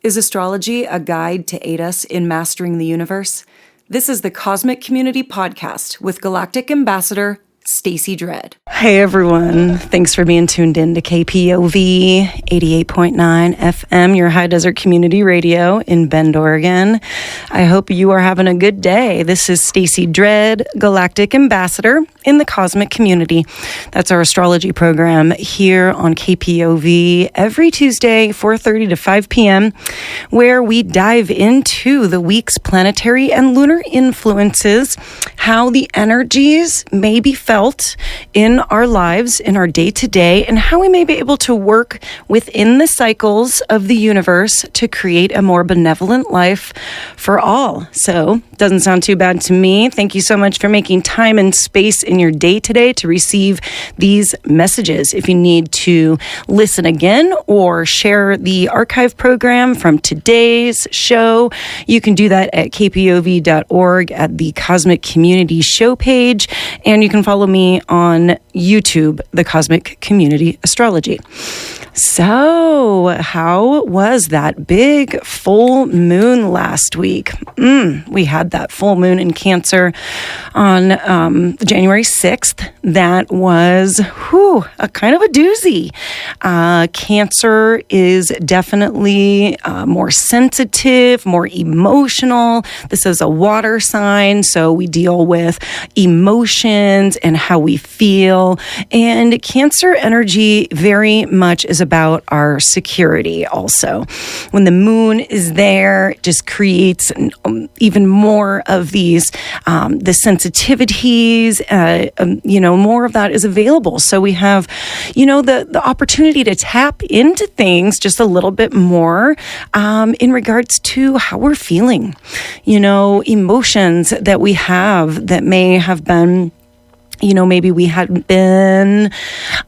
Is astrology a guide to aid us in mastering the universe? This is the Cosmic Community Podcast with Galactic Ambassador Stacey Dredd. Hey everyone, thanks for being tuned in to KPOV 88.9 FM, your high desert community radio in Bend, Oregon. I hope you are having a good day. This is Stacey Dredd, Galactic Ambassador in the Cosmic Community. That's our astrology program here on KPOV every Tuesday, 4:30 to 5 p.m., where we dive into the week's planetary and lunar influences, how the energies may be felt in our lives, in our day-to-day, and how we may be able to work within the cycles of the universe to create a more benevolent life for all. So, doesn't sound too bad to me. Thank you so much for making time and space in your day today to receive these messages. If you need to listen again or share the archive program from today's show, you can do that at kpov.org at the Cosmic Community show page, and you can follow me on YouTube, The Cosmic Community Astrology. So, how was that big full moon last week? We had that full moon in Cancer on January 6th. That was a kind of a doozy. Cancer is definitely more sensitive, more emotional. This is a water sign, so we deal with emotions and how we feel. And Cancer energy very much is about our security also. When the moon is there, it just creates even more of these, the sensitivities, more of that is available. So we have, the opportunity to tap into things just a little bit more in regards to how we're feeling, emotions that we have that may have been maybe we hadn't been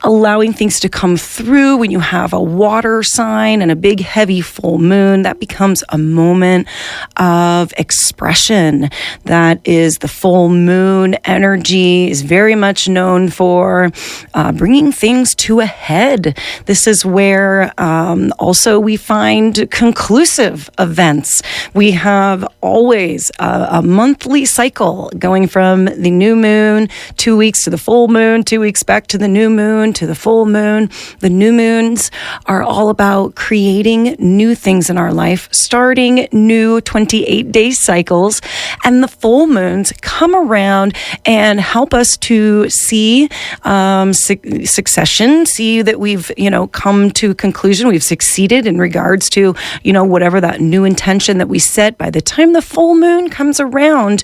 allowing things to come through. When you have a water sign and a big, heavy full moon, that becomes a moment of expression. That is the full moon energy is very much known for bringing things to a head. This is where also we find conclusive events. We have always a monthly cycle going from the new moon 2 weeks to the full moon, 2 weeks back to the new moon, to the full moon. The new moons are all about creating new things in our life, starting new 28-day cycles, and the full moons come around and help us to see succession, see that we've, come to a conclusion, we've succeeded in regards to, whatever that new intention that we set. By the time the full moon comes around,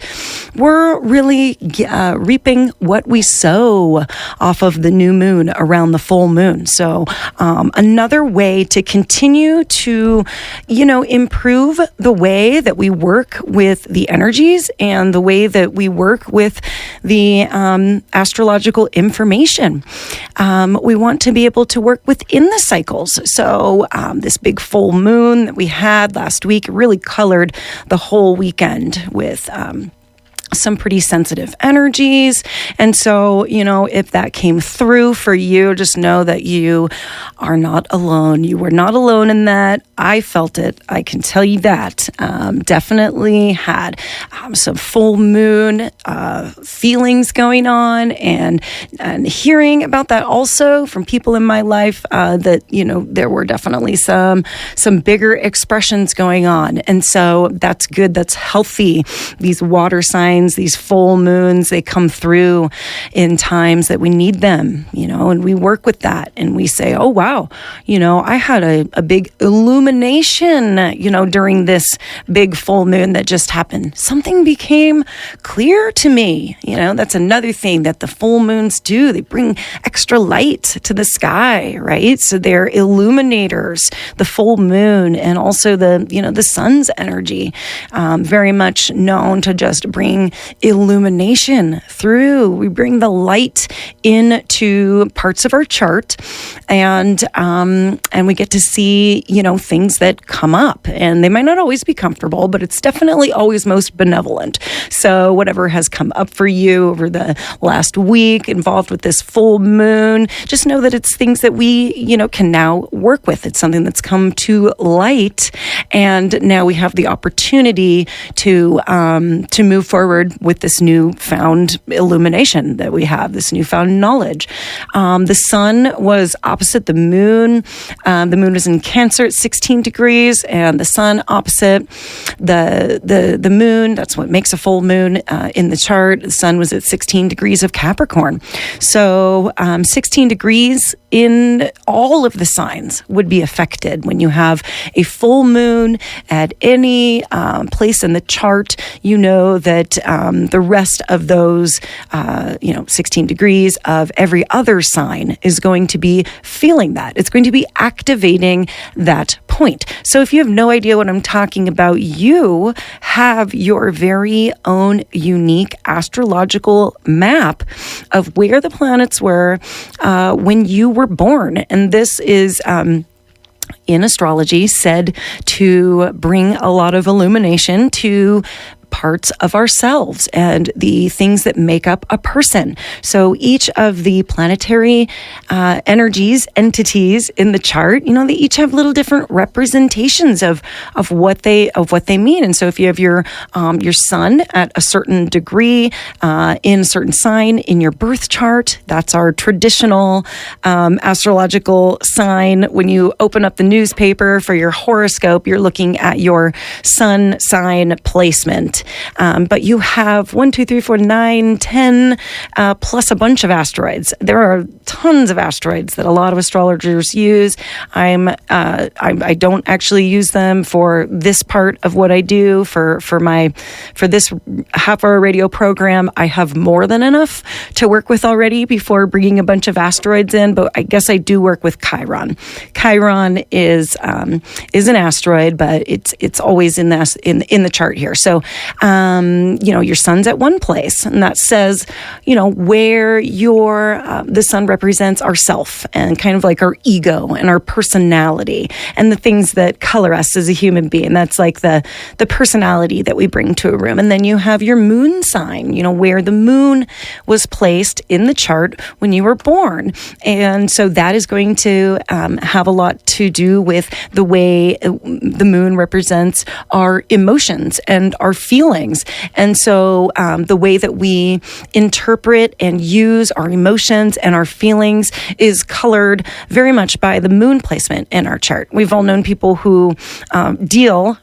we're really reaping what we sow off of the new moon around the full moon. So another way to continue to, improve the way that we work with the energies and the way that we work with the astrological information. We want to be able to work within the cycles. So this big full moon that we had last week really colored the whole weekend with some pretty sensitive energies. And so, if that came through for you, just know that you are not alone. You were not alone in that. I felt it. I can tell you that. Definitely had some full moon feelings going on, and hearing about that also from people in my life that, there were definitely some bigger expressions going on. And so that's good. That's healthy. These water signs, these full moons, they come through in times that we need them, and we work with that and we say, oh, wow, I had a big illumination, during this big full moon that just happened. Something became clear to me. That's another thing that the full moons do. They bring extra light to the sky, right? So they're illuminators, the full moon, and also the sun's energy, very much known to just bring bring illumination through. We bring the light into parts of our chart, and we get to see, things that come up, and they might not always be comfortable, but it's definitely always most benevolent. So whatever has come up for you over the last week involved with this full moon, just know that it's things that we, can now work with. It's something that's come to light, and now we have the opportunity to move forward with this newfound illumination that we have, this newfound knowledge. The sun was opposite the moon. The moon was in Cancer at 16 degrees, and the sun opposite the moon. That's what makes a full moon in the chart. The sun was at 16 degrees of Capricorn. So 16 degrees in all of the signs would be affected when you have a full moon at any place in the chart. You know that the rest of those, 16 degrees of every other sign is going to be feeling that. It's going to be activating that point. So if you have no idea what I'm talking about, you have your very own unique astrological map of where the planets were when you were born. And this is in astrology said to bring a lot of illumination to parts of ourselves and the things that make up a person. So each of the planetary entities in the chart, they each have little different representations of what they mean. And so if you have your sun at a certain degree in a certain sign in your birth chart, that's our traditional astrological sign. When you open up the newspaper for your horoscope, you're looking at your sun sign placement. But you have 1, 2, 3, 4, 9, 10, plus a bunch of asteroids. There are tons of asteroids that a lot of astrologers use. I don't actually use them for this part of what I do. For this half-hour radio program, I have more than enough to work with already before bringing a bunch of asteroids in. But I guess I do work with Chiron. Chiron is an asteroid, but it's always in the chart here. So your sun's at one place, and that says, where the sun represents ourself and kind of like our ego and our personality and the things that color us as a human being. That's like the personality that we bring to a room. And then you have your moon sign, where the moon was placed in the chart when you were born. And so that is going to have a lot to do with the way the moon represents our emotions and our feelings. And so the way that we interpret and use our emotions and our feelings is colored very much by the moon placement in our chart. We've all known people who deal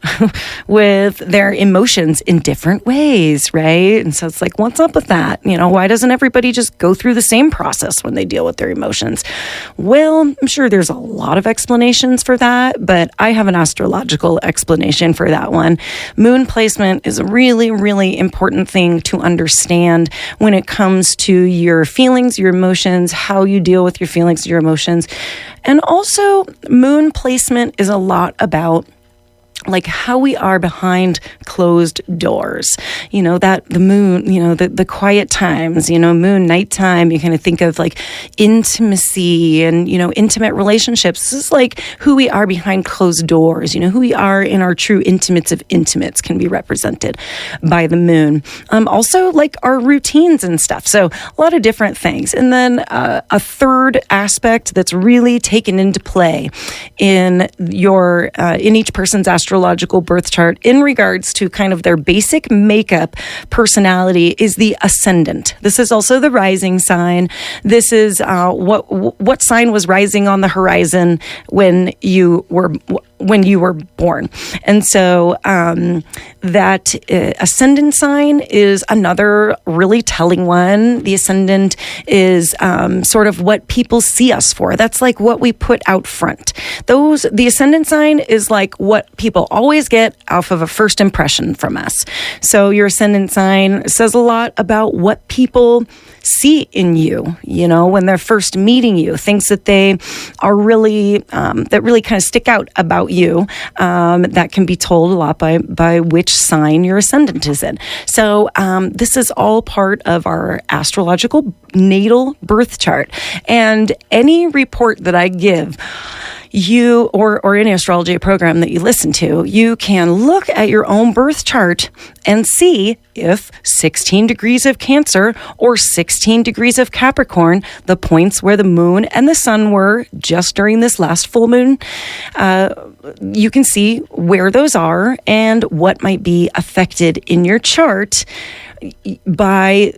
with their emotions in different ways, right? And so it's like, what's up with that? Why doesn't everybody just go through the same process when they deal with their emotions? Well, I'm sure there's a lot of explanations for that, but I have an astrological explanation for that one. Moon placement is a really, really important thing to understand when it comes to your feelings, your emotions, how you deal with your feelings, your emotions. And also, moon placement is a lot about like how we are behind closed doors, that the moon, the quiet times, moon, nighttime, you kind of think of like intimacy and, intimate relationships. This is like who we are behind closed doors, who we are in our true intimates of intimates can be represented by the moon. Also like our routines and stuff. So a lot of different things. And then a third aspect that's really taken into play in each person's astrological birth chart in regards to kind of their basic makeup personality is the ascendant. This is also the rising sign. This is what sign was rising on the horizon when you were born. And so that ascendant sign is another really telling one. The ascendant is sort of what people see us for. That's like what we put out front. The ascendant sign is like what people always get off of a first impression from us. So your ascendant sign says a lot about what people see in you, when they're first meeting you, things that they are really, that really kind of stick out about you, that can be told a lot by which sign your ascendant is in. So this is all part of our astrological natal birth chart. And any report that I give, you or any astrology program that you listen to, you can look at your own birth chart and see if 16 degrees of Cancer or 16 degrees of Capricorn, the points where the moon and the sun were just during this last full moon, you can see where those are and what might be affected in your chart by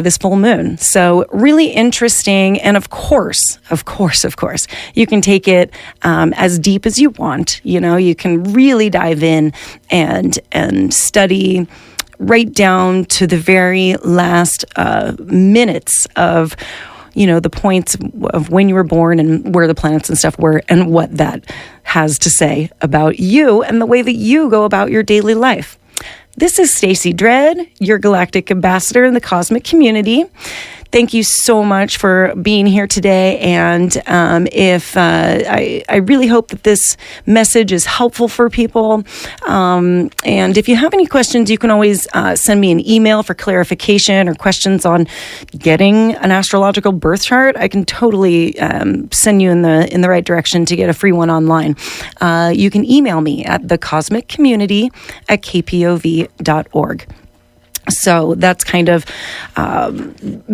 this full moon. So really interesting. And of course, you can take it as deep as you want. You can really dive in and study right down to the very last minutes of the points of when you were born and where the planets and stuff were and what that has to say about you and the way that you go about your daily life. This is Stacy Dredd, your galactic ambassador in the cosmic community. Thank you so much for being here today. And I really hope that this message is helpful for people. And if you have any questions, you can always send me an email for clarification or questions on getting an astrological birth chart. I can totally send you in the right direction to get a free one online. You can email me at thecosmiccommunity@kpov.org. So that's kind of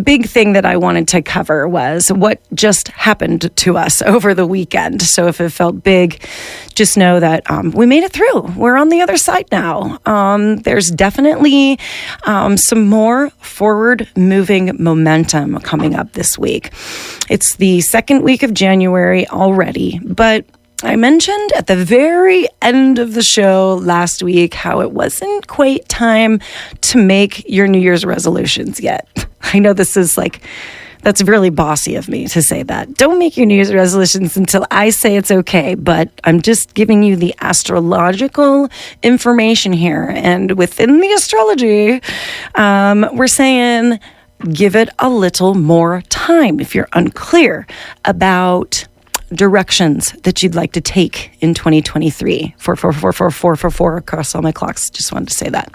big thing that I wanted to cover was what just happened to us over the weekend. So if it felt big, just know that we made it through. We're on the other side now. There's definitely some more forward-moving momentum coming up this week. It's the second week of January already, but I mentioned at the very end of the show last week how it wasn't quite time to make your New Year's resolutions yet. I know this is that's really bossy of me to say that. Don't make your New Year's resolutions until I say it's okay, but I'm just giving you the astrological information here. And within the astrology, we're saying give it a little more time if you're unclear about directions that you'd like to take in 2023. 4 across all my clocks. Just wanted to say that.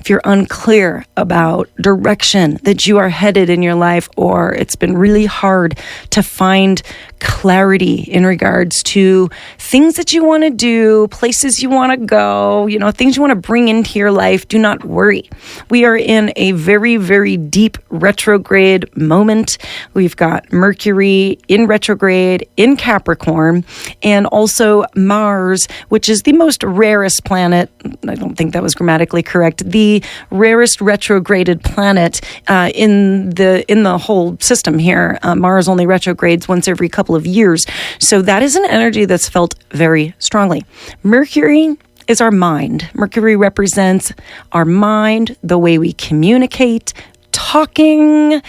If you're unclear about direction that you are headed in your life, or it's been really hard to find clarity in regards to things that you want to do, places you want to go, things you want to bring into your life, do not worry. We are in a very, very deep retrograde moment. We've got Mercury in retrograde in Capricorn, and also Mars, which is the most rarest planet. I don't think that was grammatically correct. The rarest retrograded planet in the whole system here. Mars only retrogrades once every couple of years. So that is an energy that's felt very strongly. Mercury is our mind. Mercury represents our mind, the way we communicate, talking,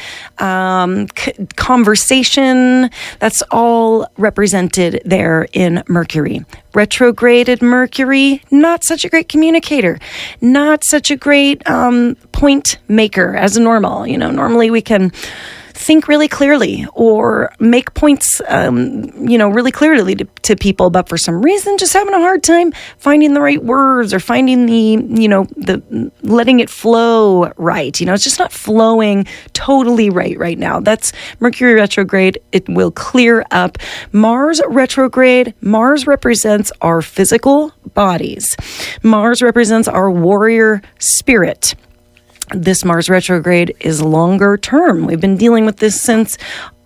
conversation. That's all represented there in Mercury. Retrograded Mercury, not such a great communicator, not such a great point maker as normal. Normally we can think really clearly or make points, really clearly to people, but for some reason, just having a hard time finding the right words or finding the letting it flow right. It's just not flowing totally right now. That's Mercury retrograde. It will clear up. Mars retrograde. Mars represents our physical bodies. Mars represents our warrior spirit. This Mars retrograde is longer term. We've been dealing with this since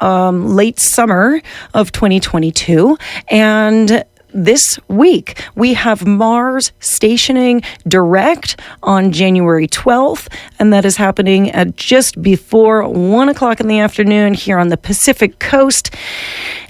late summer of 2022. And this week, we have Mars stationing direct on January 12th, and that is happening at just before 1 o'clock in the afternoon here on the Pacific coast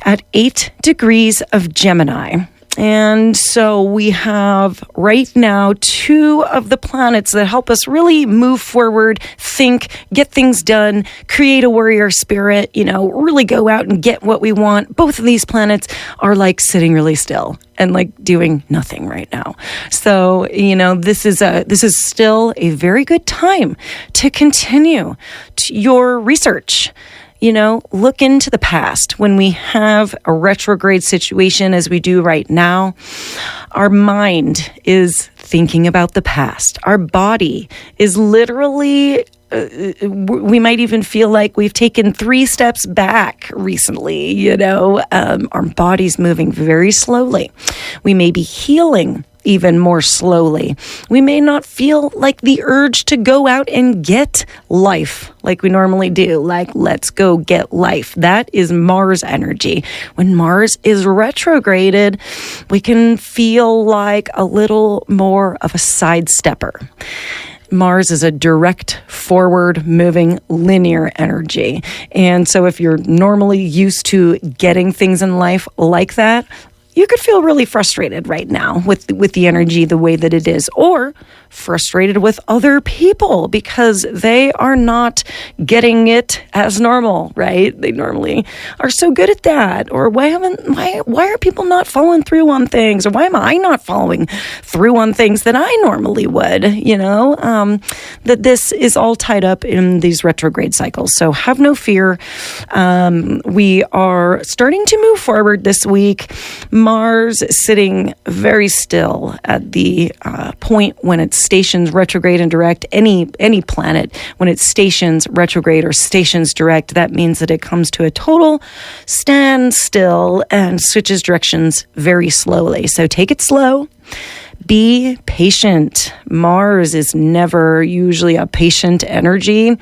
at 8 degrees of Gemini. And so we have right now 2 of the planets that help us really move forward, think, get things done, create a warrior spirit, really go out and get what we want. Both of these planets are like sitting really still and like doing nothing right now. So, this is still a very good time to continue your research. Look into the past. When we have a retrograde situation as we do right now, our mind is thinking about the past. Our body is literally, we might even feel like we've taken 3 steps back recently, our body's moving very slowly. We may be healing even more slowly. We may not feel like the urge to go out and get life like we normally do, like let's go get life. That is Mars energy. When Mars is retrograded, we can feel like a little more of a sidestepper. Mars is a direct, forward-moving, linear energy. And so if you're normally used to getting things in life like that, you could feel really frustrated right now with the energy the way that it is, or frustrated with other people because they are not getting it as normal, right? They normally are so good at that. Or why are people not following through on things? Or why am I not following through on things that I normally would? That this is all tied up in these retrograde cycles. So have no fear. We are starting to move forward this week. Mars sitting very still at the point when it stations retrograde and direct. Any planet, when it stations retrograde or stations direct, that means that it comes to a total standstill and switches directions very slowly. So take it slow. Be patient. Mars is never usually a patient energy.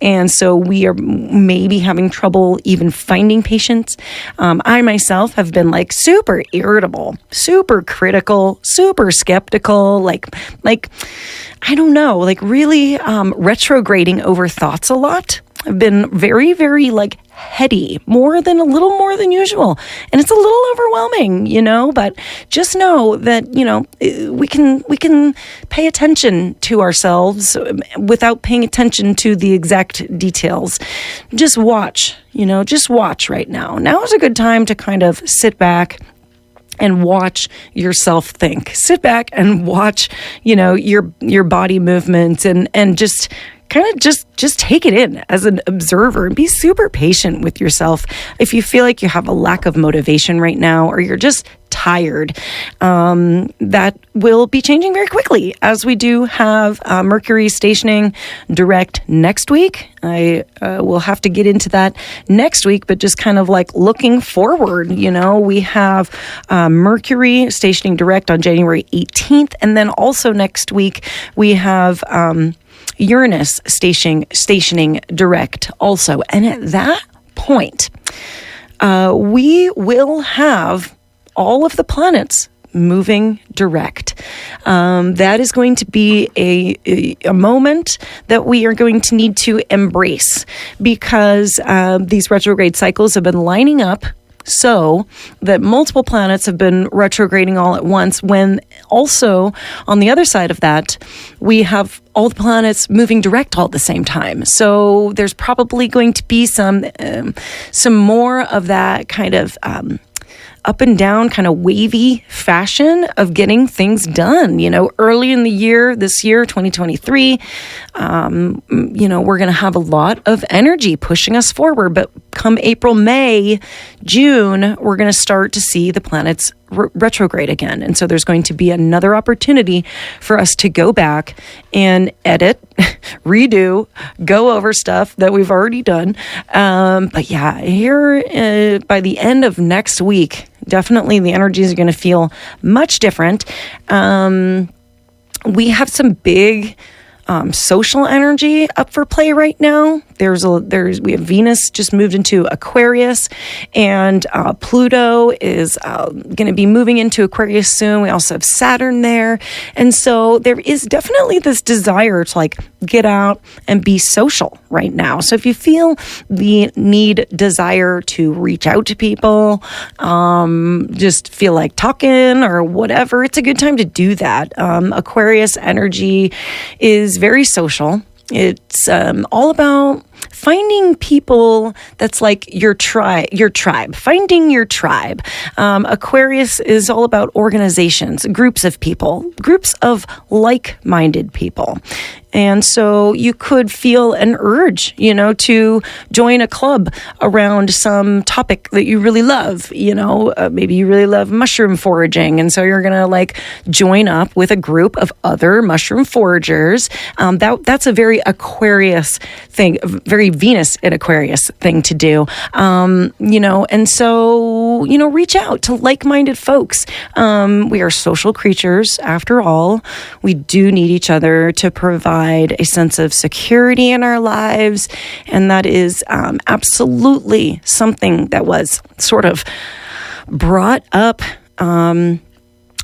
And so we are maybe having trouble even finding patience. I myself have been like super irritable, super critical, super skeptical, like I don't know, like really retrograding over thoughts a lot. I've been very, very like heady, a little more than usual. And it's a little overwhelming, but just know that, we can pay attention to ourselves without paying attention to the exact details. Just watch right now. Now is a good time to kind of sit back and watch yourself think. Sit back and watch, your body movements and just kind of just take it in as an observer and be super patient with yourself. If you feel like you have a lack of motivation right now, or you're just tired, that will be changing very quickly as we do have Mercury stationing direct next week. I will have to get into that next week, but just kind of like looking forward, we have Mercury stationing direct on January 18th. And then also next week, we have Uranus stationing direct also. And at that point, we will have all of the planets moving direct. That is going to be a moment that we are going to need to embrace, because these retrograde cycles have been lining up so that multiple planets have been retrograding all at once, when also on the other side of that, we have all the planets moving direct all at the same time. So there's probably going to be some more of that kind of up and down, kind of wavy fashion of getting things done. Early in the year, this year, 2023, we're going to have a lot of energy pushing us forward. But come April, May, June, we're going to start to see the planets retrograde again. And so there's going to be another opportunity for us to go back and edit, redo, go over stuff that we've already done. But yeah, here by the end of next week, definitely the energies are going to feel much different. We have some big social energy up for play right now. We have Venus just moved into Aquarius, and Pluto is going to be moving into Aquarius soon. We also have Saturn there. And so there is definitely this desire to like get out and be social right now. So if you feel the desire to reach out to people, just feel like talking or whatever, it's a good time to do that. Aquarius energy is very social. It's all about finding people that's like your tribe, finding your tribe. Aquarius is all about organizations, groups of people, groups of like-minded people. And so you could feel an urge, to join a club around some topic that you really love. Maybe you really love mushroom foraging. And so you're going to like join up with a group of other mushroom foragers. That's a very Aquarius thing, very Venus in Aquarius thing to do. And so, reach out to like-minded folks. We are social creatures after all. We do need each other to provide a sense of security in our lives. And that is absolutely something that was sort of brought up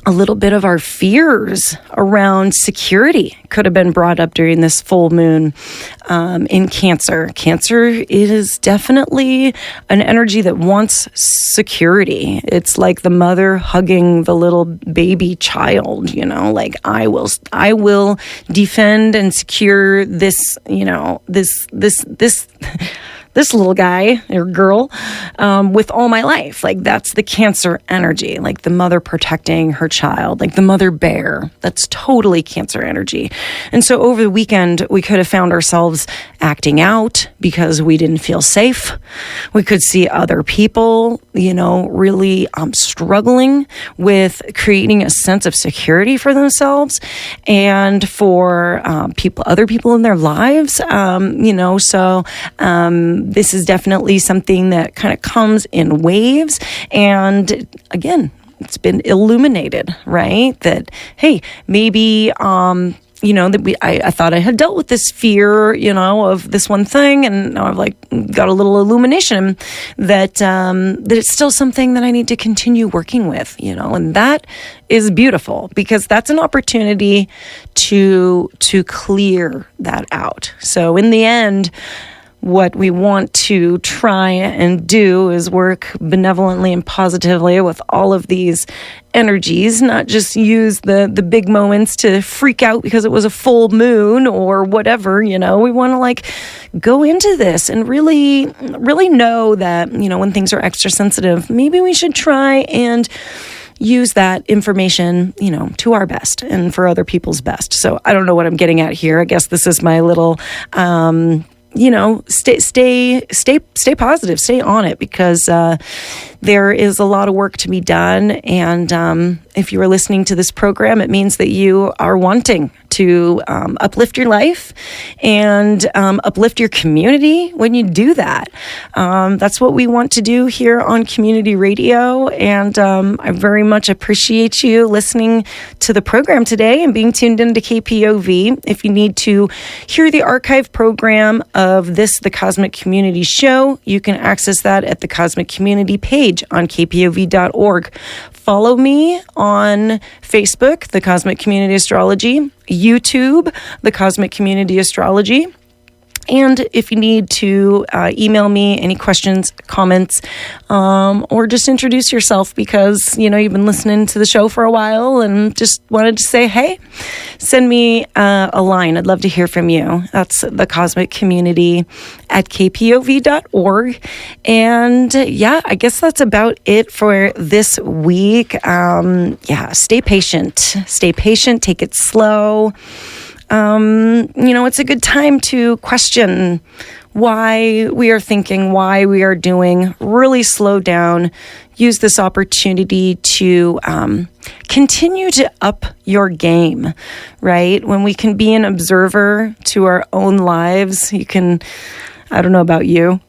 a little bit of our fears around security could have been brought up during this full moon in Cancer. Cancer is definitely an energy that wants security. It's like the mother hugging the little baby child, like I will defend and secure this, this little guy or girl with all my life. Like that's the Cancer energy, like the mother protecting her child, like the mother bear. That's totally Cancer energy. And so over the weekend, we could have found ourselves acting out because we didn't feel safe. We could see other people, really struggling with creating a sense of security for themselves and for other people in their lives. This is definitely something that kind of comes in waves. And again, it's been illuminated, right? That, hey, maybe, I thought I had dealt with this fear, of this one thing. And now I've got a little illumination that it's still something that I need to continue working with, and that is beautiful because that's an opportunity to clear that out. So in the end, what we want to try and do is work benevolently and positively with all of these energies, not just use the big moments to freak out because it was a full moon or whatever, We want to go into this and really, really know that, when things are extra sensitive, maybe we should try and use that information, to our best and for other people's best. So I don't know what I'm getting at here. I guess this is my little, stay positive, stay on it because there is a lot of work to be done. And if you are listening to this program, it means that you are wanting to uplift your life and uplift your community when you do that. That's what we want to do here on Community Radio. And I very much appreciate you listening to the program today and being tuned into KPOV. If you need to hear the archive program of the Cosmic Community Show, you can access that at the Cosmic Community page on kpov.org. Follow me on Facebook, The Cosmic Community Astrology, YouTube, The Cosmic Community Astrology. And if you need to email me any questions, comments, or just introduce yourself because, you've been listening to the show for a while and just wanted to say, hey, send me a line. I'd love to hear from you. That's the Cosmic Community at kpov.org. And I guess that's about it for this week. Stay patient. Stay patient. Take it slow. It's a good time to question why we are thinking, why we are doing, really slow down, use this opportunity to continue to up your game, right? When we can be an observer to our own lives, I don't know about you,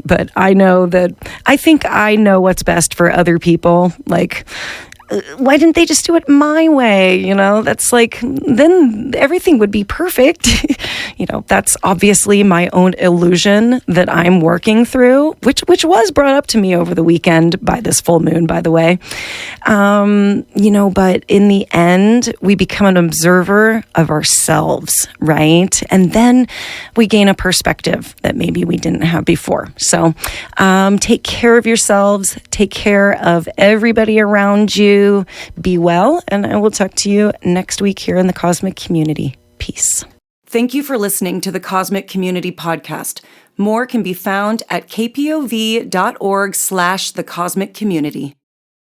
but I think I know what's best for other people. why didn't they just do it my way? That's like, then everything would be perfect. That's obviously my own illusion that I'm working through, which was brought up to me over the weekend by this full moon, by the way. But in the end, we become an observer of ourselves, right? And then we gain a perspective that maybe we didn't have before. So take care of yourselves. Take care of everybody around you. Be well. And I will talk to you next week here in the Cosmic Community. Peace. Thank you for listening to the Cosmic Community Podcast. More can be found at kpov.org/thecosmiccommunity.